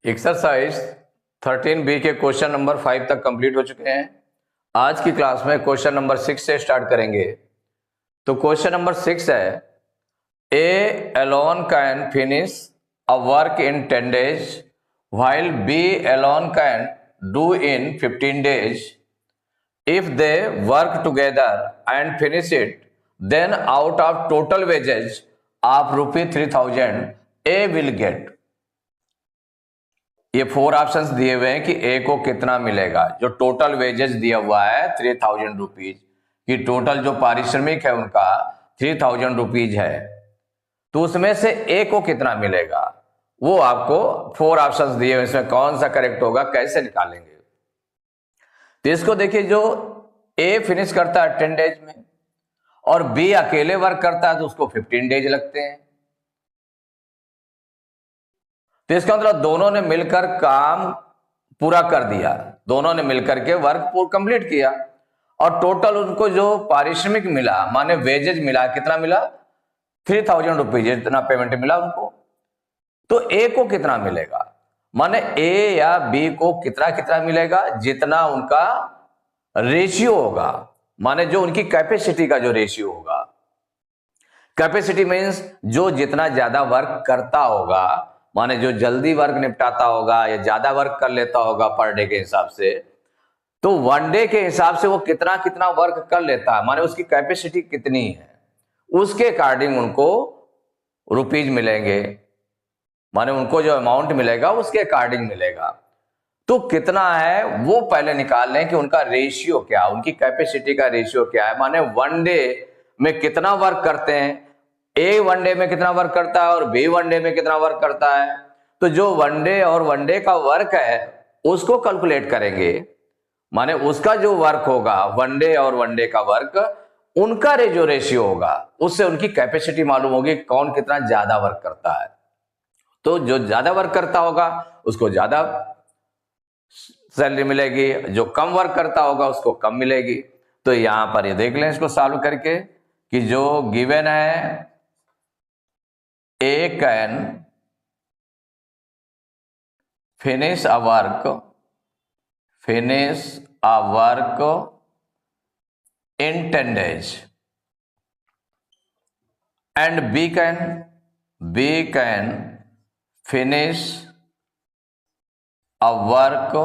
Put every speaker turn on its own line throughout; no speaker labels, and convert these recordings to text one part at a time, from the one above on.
Exercise 13B के question number 5 तक complete हो चुके हैं। आज की क्लास में क्वेश्चन नंबर 6 से स्टार्ट करेंगे। तो क्वेश्चन नंबर 6 है, A alone can finish a work in 10 days while B alone can do in 15 days. If they work together and finish it, then out of total wages of ₹3,000 A will get. ये 4 options दिए हुए हैं कि ए को कितना मिलेगा। जो total wages दिया हुआ है 3,000 रुपीज की, टोटल जो पारिश्रमिक है उनका 3,000 रुपीज है, तो उसमें से ए को कितना मिलेगा वो आपको 4 ऑप्शंस दिए हुए, इसमें कौन सा करेक्ट होगा, कैसे निकालेंगे। तो इसको देखिए, जो ए फिनिश करता है 10 days में और बी अकेले वर्क करता है तो उसको 15 days लगते हैं। तो इसका मतलब दोनों ने मिलकर काम पूरा कर दिया, दोनों ने मिलकर के वर्क कंप्लीट किया और टोटल उनको जो पारिश्रमिक मिला, माने वेजेज मिला, कितना मिला 3,000 रुपीज, इतना पेमेंट मिला उनको। तो ए को कितना मिलेगा, माने ए या बी को कितना कितना मिलेगा, जितना उनका रेशियो होगा, माने जो उनकी कैपेसिटी का जो रेशियो होगा। कैपेसिटी मीन्स जो जितना ज्यादा वर्क करता होगा, माने जो जल्दी वर्क निपटाता होगा या ज्यादा वर्क कर लेता होगा पर डे के हिसाब से, तो वन डे के हिसाब से वो कितना कितना वर्क कर लेता है, माने उसकी कैपेसिटी कितनी है, उसके अकॉर्डिंग उनको रुपीज मिलेंगे, माने उनको जो अमाउंट मिलेगा उसके अकॉर्डिंग मिलेगा। तो कितना है वो पहले निकाल लें कि उनका रेशियो क्या, उनकी कैपेसिटी का रेशियो क्या है, माने वन डे में कितना वर्क करते हैं, ए वन डे में कितना वर्क करता है और बी वन डे में कितना वर्क करता है। तो जो वन डे और वन डे का वर्क है उसको कैलकुलेट करेंगे, माने उसका जो वर्क होगा वन डे और वन डे का वर्क, उनका जो रेशियो होगा उससे उनकी कैपेसिटी मालूम होगी, कौन कितना ज्यादा वर्क करता है। तो जो ज्यादा वर्क करता होगा उसको ज्यादा सैलरी मिलेगी, जो कम वर्क करता होगा उसको कम मिलेगी। तो यहां पर ये देख लें इसको सॉल्व करके कि जो गिवन है A can finish a work in 10 days and B can finish a work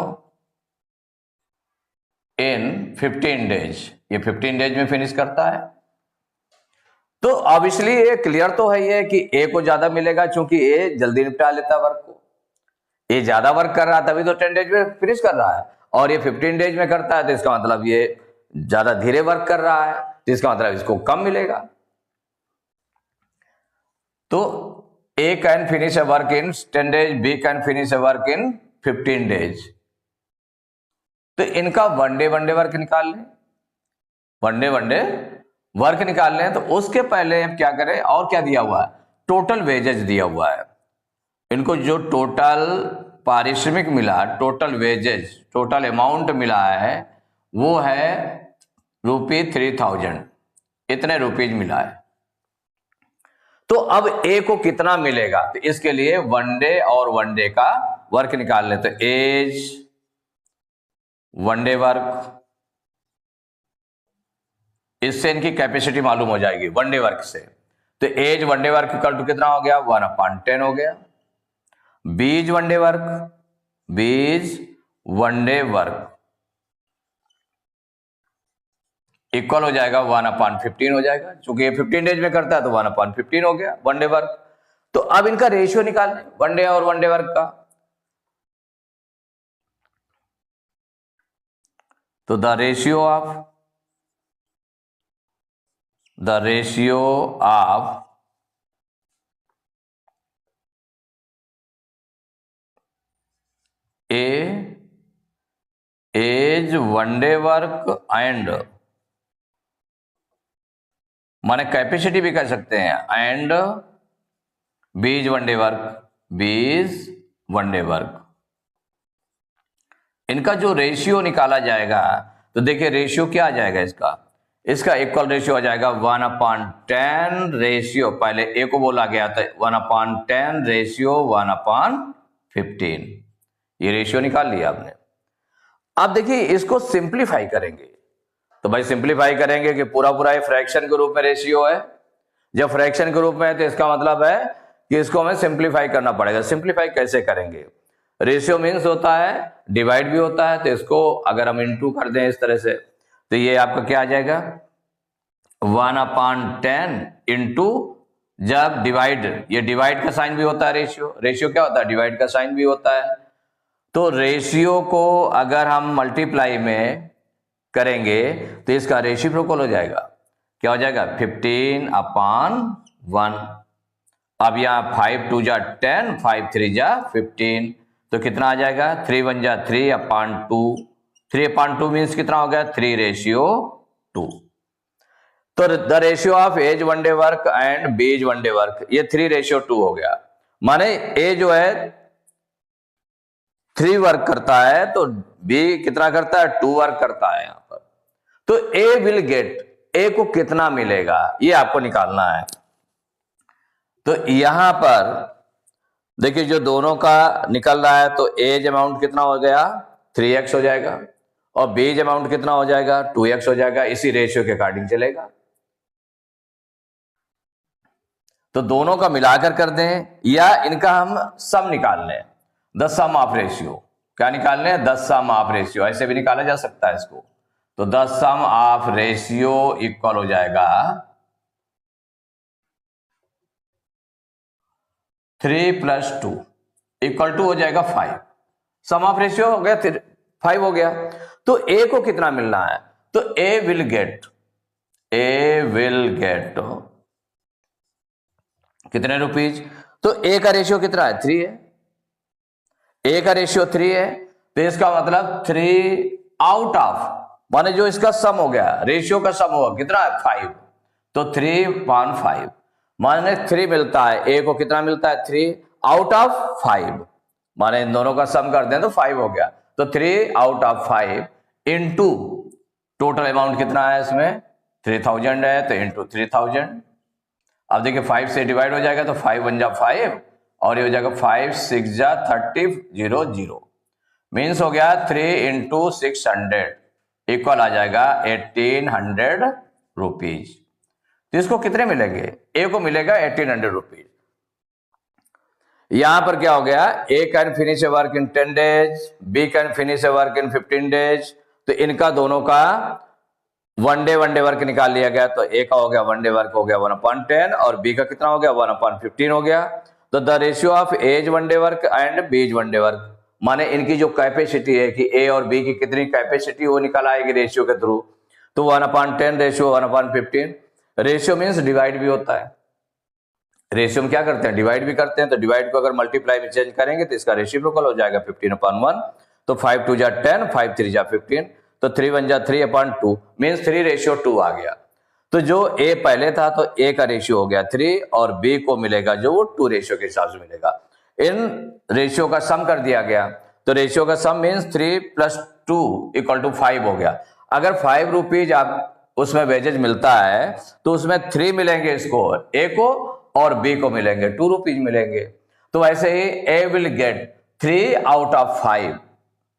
in 15 days. ये 15 days में फिनिश करता है। तो ऑब्वियसली ये क्लियर तो है ये कि ए को ज्यादा मिलेगा, क्योंकि ए जल्दी निपटा लेता है वर्क को, ए ज्यादा वर्क कर रहा है तभी तो 10 days में फिनिश कर रहा है, और ये 15 days में करता है तो इसका मतलब ये ज्यादा धीरे वर्क कर रहा है, तो इसका मतलब इसको कम मिलेगा। तो A can finish a work in 10 days, B can finish a work in 15 days। तो इनका वन डे वर्क निकाल लें, वन डे वर्क निकाल लें। तो उसके पहले अब क्या करें, और क्या दिया हुआ है, टोटल वेजेस दिया हुआ है। इनको जो टोटल पारिश्रमिक मिला, टोटल वेजेस, टोटल अमाउंट मिला है वो है ₹3,000, इतने रुपीज मिला है। तो अब ए को कितना मिलेगा, तो इसके लिए वन डे और वन डे का वर्क निकाल लें। तो एज वन डे वर्क, इससे इनकी कैपेसिटी मालूम हो जाएगी वन डे वर्क से। तो A's one day work equal to कितना हो गया, 1/10 हो गया। बीज वन डे वर्क इक्वल हो जाएगा 1/15 हो जाएगा, क्योंकि ये 15 डेज में करता है तो 1/15 हो गया वन डे वर्क। तो अब इनका रेशियो निकाल लें वन डे और वन डे वर्क का। तो the ratio of A's one day work and, माने कैपेसिटी भी कह सकते हैं, and B's one day work, इनका जो रेशियो निकाला जाएगा, तो देखिए रेशियो क्या आ जाएगा इसका इक्वल रेशियो आ जाएगा 1/10 रेशियो, पहले ए को बोला गया था 1/10 रेशियो 1/15। ये रेशियो निकाल लिया आपने। अब देखिए इसको सिंप्लीफाई करेंगे, तो भाई सिंप्लीफाई करेंगे कि पूरा पूरा ये फ्रैक्शन के रूप में रेशियो है। जब फ्रैक्शन के रूप में है तो इसका मतलब है कि इसको हमें सिंप्लीफाई करना पड़ेगा। सिंप्लीफाई कैसे करेंगे? रेशियो मीन्स होता है डिवाइड भी होता है, तो इसको अगर हम इनटू कर दें इस तरह से, तो ये आपका क्या आ जाएगा 1/10 इंटू, जब डिवाइड, ये डिवाइड का साइन भी होता है, रेशियो क्या होता है डिवाइड का साइन भी होता है। तो रेशियो को अगर हम मल्टीप्लाई में करेंगे तो इसका रेसिप्रोकल हो जाएगा, क्या हो जाएगा 15/1। अब यहाँ 5 2 जा 10, 5 3 जा 15, तो कितना आ जाएगा 3 1 जा 3/2। 3/2 मीन्स कितना हो गया 3:2। तो the ratio of A's one day work and B's one day work, ये 3:2 हो गया। माने ए जो है 3 वर्क करता है तो बी कितना करता है 2 वर्क करता है यहां पर। तो ए विल गेट, ए को कितना मिलेगा ये आपको निकालना है। तो यहां पर देखिए जो दोनों का निकल रहा है, तो एज अमाउंट कितना हो गया 3x हो जाएगा और बीज अमाउंट कितना हो जाएगा 2x हो जाएगा। इसी रेशियो के अकॉर्डिंग चलेगा। तो दोनों का मिलाकर कर दें या इनका हम सम निकाल लें, द सम ऑफ रेशियो। क्या निकाल लें? द सम ऑफ रेशियो, ऐसे भी निकाला जा सकता है इसको। तो the sum of ratio equal हो जाएगा 3 + 2 इक्वल टू हो जाएगा 5। सम ऑफ रेशियो हो गया 5 हो गया। तो ए को कितना मिलना है? तो ए विल गेट कितने रुपीज? तो ए का रेशियो कितना है 3 है, ए का रेशियो 3 है, तो इसका मतलब 3 आउट ऑफ, माने जो इसका सम हो गया, रेशियो का सम होगा कितना है 5, तो 3/5 माने 3 मिलता है। ए को कितना मिलता है 3 आउट ऑफ 5, माने इन दोनों का सम कर दें तो 5 हो गया। तो 3 out of 5 into total amount कितना है इसमें 3000 है, तो इंटू 3000। अब देखिए 5 से डिवाइड हो जाएगा तो 5 1 जा 5 और ये हो जाएगा 5 6 जा 30 0 0 मीन्स हो गया 3 × 600 इक्वल आ जाएगा 1800 रुपीज। तो इसको कितने मिलेंगे? ए को मिलेगा 1800 रुपीज। यहां पर क्या हो गया, A can finish a work in 10 days, B can finish a work in 15 days। तो इनका दोनों का वन डे वर्क निकाल लिया गया। तो ए का हो गया वन डे वर्क हो गया 1/10 और बी का कितना हो गया 1/15 हो गया। तो the ratio of A's one day work and B's one day work, माने इनकी जो कैपेसिटी है कि ए और बी की कितनी कैपेसिटी वो निकल आएगी रेशियो के थ्रू। तो 1/10 रेशियो 1/15। रेशियो मीन्स डिवाइड भी होता है। रेशियो में क्या करते हैं डिवाइड भी करते हैं। तो डिवाइड को अगर मल्टीप्लाई में चेंज करेंगे तो इसका रेसिप्रोकल हो जाएगा 15/1। तो 5 2 जा 10, 5 3 जा 15, तो 3 1 जा 3/2 मीन्स 3:2 आ गया। तो जो ए पहले था तो ए का रेशियो हो गया 3 और बी को मिलेगा जो वो 2 रेशियो के हिसाब से मिलेगा। इन रेशियो का सम कर दिया गया। तो रेशियो का सम मीन्स 3 + 2 = 5 हो गया। अगर 5 रुपीज आप उसमें वेजेज मिलता है तो उसमें 3 मिलेंगे इसको ए को और बी को मिलेंगे 2 रुपीज मिलेंगे। तो वैसे ही ए विल गेट 3 आउट ऑफ 5।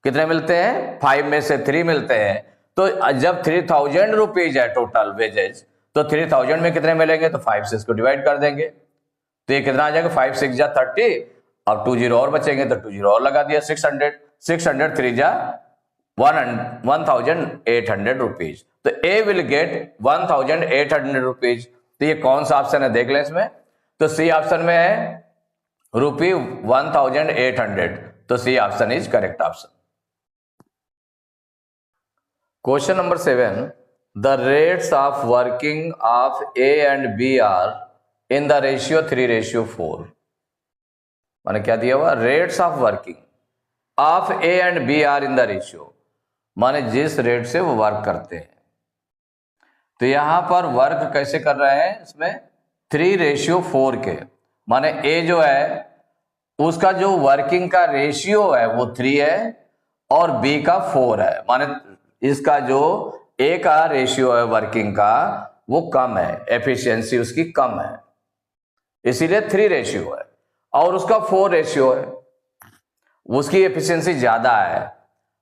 कितने मिलते हैं 5 में से 3 मिलते हैं। तो जब 3000 रुपीज है टोटल वेजेज, तो 3000 में कितने मिलेंगे तो 5 से इसको डिवाइड कर देंगे। तो ये कितना आ जाएगा 5 6 जा 30 और 2 0 और बचेंगे तो 2 0 और लगा दिया 600 3 जा 1800 रुपीज। तो ए विल गेट 1800 रुपीज। तो ये कौन सा ऑप्शन है देख लें इसमें। तो सी ऑप्शन में है ₹1800। तो C option is correct option. Question number 7, the rates of working of A and B are in the ratio 3:4। माने क्या दिया हुआ rates of working of A and B are in the ratio, माने जिस rate से वो work करते हैं। तो यहां पर वर्क कैसे कर रहे हैं इसमें 3:4 के, माने ए जो है उसका जो वर्किंग का रेशियो है वो 3 है और बी का 4 है। माने इसका जो ए का रेशियो है वर्किंग का वो कम है, एफिशिएंसी उसकी कम है, इसीलिए 3 रेशियो है और उसका 4 रेशियो है। उसकी एफिशिएंसी ज्यादा है,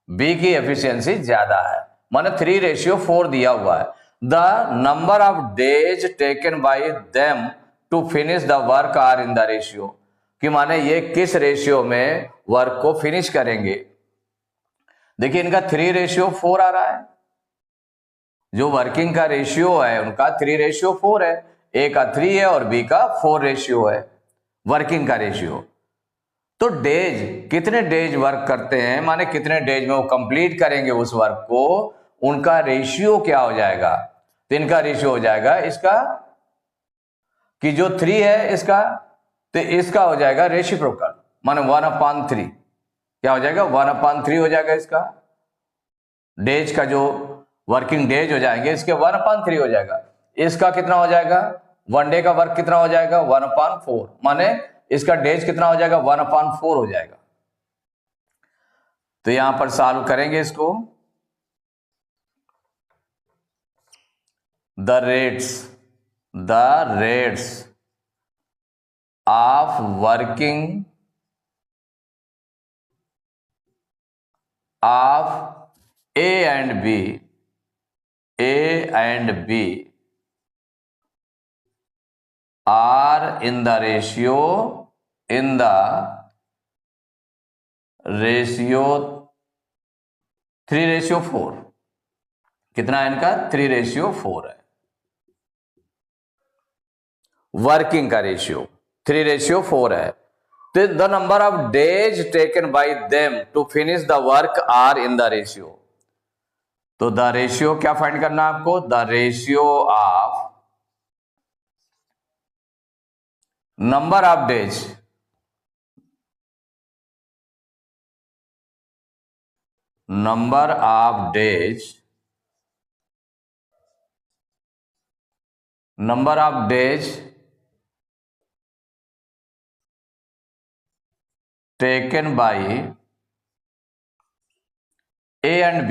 बी की एफिशिएंसी ज्यादा है, माने 3:4 दिया हुआ है। The number of days taken by them to finish the work are in the ratio, कि माने ये किस रेशियो में वर्क को फिनिश करेंगे। देखिए इनका 3:4 आ रहा है, जो वर्किंग का रेशियो है उनका 3:4 है, ए का 3 है और बी का 4 रेशियो है वर्किंग का रेशियो। तो डेज, कितने डेज वर्क करते हैं, माने कितने डेज में वो कंप्लीट करेंगे उस वर्क को, उनका रेशियो क्या हो जाएगा। तो इनका रेशियो हो जाएगा इसका कि जो 3 है इसका, तो इसका हो जाएगा रेसिप्रोकल, माने 1/3। क्या हो जाएगा, 1/3 हो जाएगा इसका। डेज का जो वर्किंग डेज हो जाएंगे इसके 1/3 हो जाएगा। इसका कितना हो जाएगा, 1 डे का वर्क कितना हो जाएगा, 1/4, माने इसका डेज कितना हो जाएगा, 1/4 हो जाएगा। तो यहां पर सॉल्व करेंगे इसको। The rates of working of A and B are in the ratio 3:4। कितना है इनका, 3:4 है वर्किंग का रेशियो, 3:4 है। तो the number of days taken by them to finish the work are in the ratio. तो द रेशियो क्या find करना है आपको, the ratio of number of days taken by A and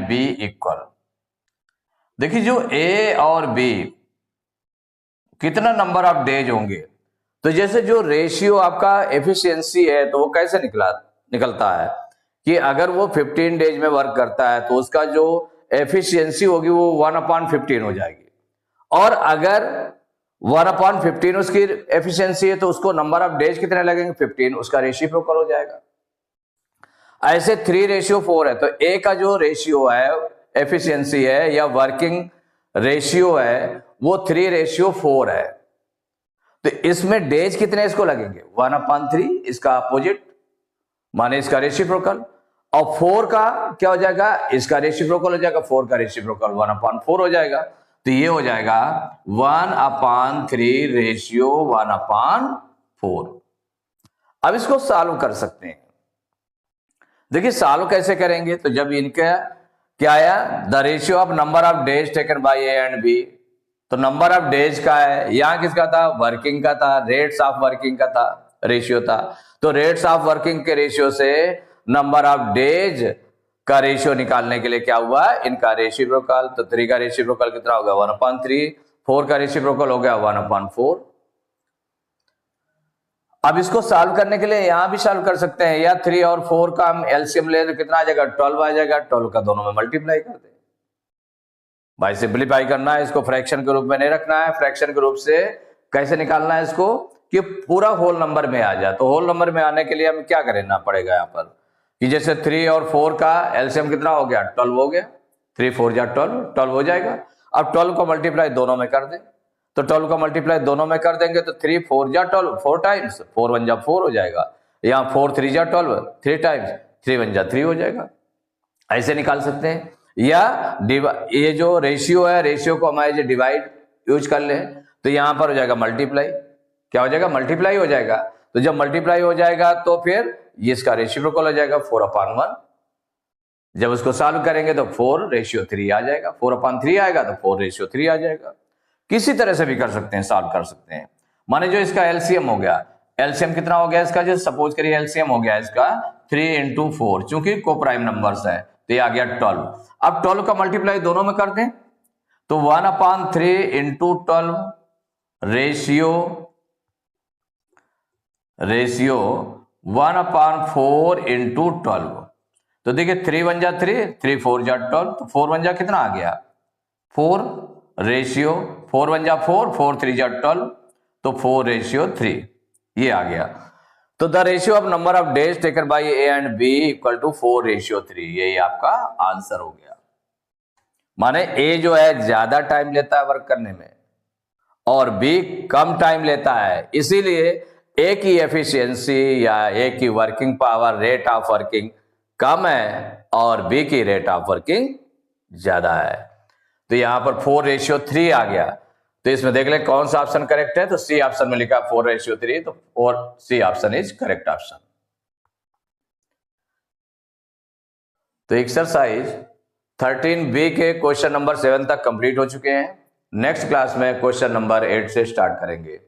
B equal. देखिए जो A और B कितना number of days होंगे, तो जैसे जो रेशियो आपका एफिशिएंसी है तो वो कैसे निकलता है कि अगर वो 15 डेज में वर्क करता है तो उसका जो एफिशिएंसी होगी वो 1/15 हो जाएगी, और अगर 1/15 उसकी एफिशिएंसी है तो उसको नंबर ऑफ डेज कितने लगेंगे, 15, उसका रेसिप्रोकल हो जाएगा। ऐसे 3:4 है, तो ए का जो रेशियो है एफिशिएंसी है या वर्किंग रेशियो है वो 3:4 है। तो इसमें डेज कितने इसको लगेंगे, 1/3, इसका अपोजिट माने इसका रेसिप्रोकल, और 4 का क्या हो जाएगा, इसका रेसिप्रोकल हो जाएगा, 4 का रेसिप्रोकल 1/4 हो जाएगा। तो ये हो जाएगा 1/3 रेशियो 1/4। अब इसको सॉल्व कर सकते हैं। देखिए सॉल्व कैसे करेंगे, तो जब इनका क्या आया, the ratio of number of days taken by A and B, तो नंबर ऑफ डेज का है, यहां किसका था, वर्किंग का था, रेट्स ऑफ वर्किंग का था, रेशियो था। तो रेट्स ऑफ वर्किंग के रेशियो से नंबर ऑफ डेज का रेशियो निकालने के लिए क्या हुआ, इनका रेसिप्रोकल। तो 3 का रेसिप्रोकल कितना होगा, 1/3, 4 का रेसिप्रोकल हो गया 1/4। अब इसको सॉल्व करने के लिए यहां भी सॉल्व कर सकते हैं, या 3 और 4 का हम एलसीएम ले तो कितना आ जाएगा, 12 आ जाएगा। 12 का दोनों में मल्टीप्लाई कर दे भाई, सिंप्लीफाई करना है इसको, फ्रैक्शन के रूप में नहीं रखना है। फ्रैक्शन के रूप से कैसे निकालना है इसको कि पूरा होल नंबर में आ जाए। तो होल नंबर में आने के लिए हमें क्या करना पड़ेगा यहाँ पर कि जैसे 3 और 4 का एलसीएम कितना हो गया, 12 हो गया, 3 4 जा 12 हो जाएगा। अब 12 को मल्टीप्लाई दोनों में कर दें, तो 12 का मल्टीप्लाई दोनों में कर देंगे तो 3 4 जा 12, 4 टाइम्स, 4 1 जा 4 हो जाएगा। यहाँ 4 3 जा 12, 3 टाइम्स, 3 1 जा 3 हो जाएगा। ऐसे निकाल सकते हैं, या ये जो रेशियो है, रेशियो को हम एज डिवाइड यूज कर ले, तो यहां पर हो जाएगा मल्टीप्लाई। क्या हो जाएगा, मल्टीप्लाई हो जाएगा। तो जब मल्टीप्लाई हो जाएगा तो फिर ये इसका रेसिप्रोकल हो जाएगा 4/1। जब उसको सॉल्व करेंगे तो 4:3 आ जाएगा, 4/3 आएगा तो 4:3 आ जाएगा। किसी तरह से भी कर सकते हैं, सॉल्व कर सकते हैं। माने जो इसका एलसीएम हो गया, एलसीएम कितना हो गया इसका, जो सपोज करिए एलसीएम हो गया इसका 3 × 4, चूंकि कोप्राइम नंबर्स है तो ये आ गया 12। अब 12 का मल्टीप्लाई दोनों में कर दें तो 1/3 × 12 रेशियो रेशियो 1/4 इंटू 12। तो देखिए 3 1 जा 3, 3 4 जा 12, तो 4 1 जा कितना आ गया 4, रेशियो 4 1 जा 4, 4 3 जा 12, तो 4:3 ये आ गया। तो the ratio of number of days taken by A and B equal to 4:3, यही आपका आंसर हो गया। माने ए जो है ज्यादा टाइम लेता है वर्क करने में और बी कम टाइम लेता है, इसीलिए ए की एफिशिएंसी या ए की working power, rate of working कम है और बी की रेट ऑफ वर्किंग ज्यादा है। तो यहां पर 4:3 आ गया। तो इसमें देख ले कौन सा ऑप्शन करेक्ट है, तो सी ऑप्शन में लिखा 4:3, तो और C option is correct option. तो एक्सरसाइज 13B के क्वेश्चन नंबर 7 तक कंप्लीट हो चुके हैं। नेक्स्ट क्लास में क्वेश्चन नंबर 8 से स्टार्ट करेंगे।